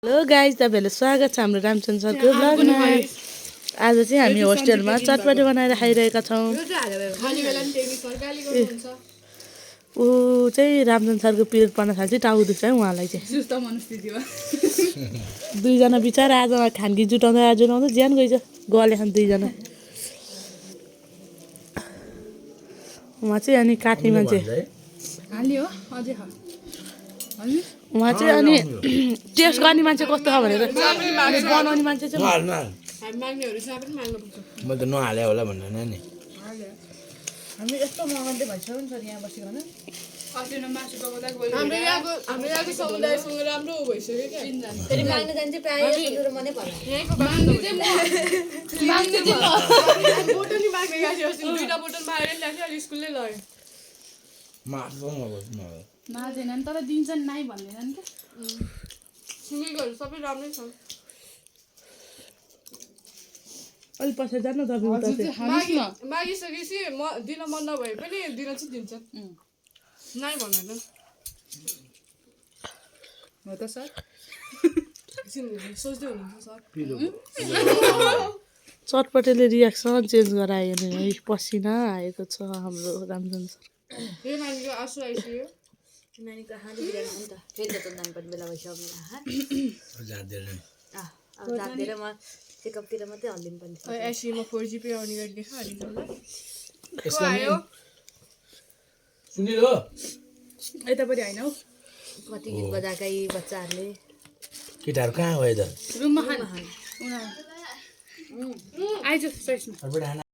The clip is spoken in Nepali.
हेलो गाइज, तपाईँहरूलाई स्वागत छ हाम्रो रामचन्द्र सरको ब्लगमा। आज चाहिँ हामी होस्टेलमा चटपटी बनाएर खाइरहेका छौँ। ऊ चाहिँ रामचन्द्र सरको पिरियड पर्न थाल्छ, टाउ दुख्छ है उहाँलाई चाहिँ। दुईजना बिचरा आज खानकी जुटाउँदा ज्यान गइछ, गले खान दुईजना। उहाँ चाहिँ अनि काट्ने मान्छे, उहाँ चाहिँ अनि टेस्ट गर्ने मान्छे कस्तो छ भनेर बनाउने मान्छे चाहिँ म त नहाले होला भन्दैन नि। हामी यस्तो मगन्दै भइसक्यो नि सर यहाँ बसिकन। हाम्रो यहाँको समुदायसँग राम्रो भइसक्यो क्या। फेरि माग्न जान्छ प्रायः सुरु मनै पर्छ। बोटल नि माग्ने गएको थियो, दुईटा बोटल मागेर ल्याएको थियो, स्कुलले लग्यो। माग्दैनन् तर दिन्छन् नाइ भन्दैनन् के। छिमेकीहरू सबै राम्रै छ। अलि पछि जानु तपाईँ उता चाहिँ। मागिसकेपछि म दिन मन नभए पनि दिन चाहिँ दिन्छन्, नाइ भन्दैन। हो त सर, सोच्दै हुनुहुन्छ सर। चटपटेले रियाक्सन चेन्ज गरायो नि है, पसिना आएको छ हाम्रो रामचन्द्र सर। यो नानीको आँसु आइसक्यो। नानीको हानी बिरामी हो नि त, फेरि त नानी पनि बेला भइसक्यो अब जाँदैन म चेकअपतिर मात्रै हल्दिनु पर्ने। एसीमा 4GB आउने गरी देखा अनि सुनिल हो यतापट्टि होइन हौ, कति गीत बजाएका यी बच्चाहरूले। केटाहरू कहाँ गयो त? रुममा खान आइज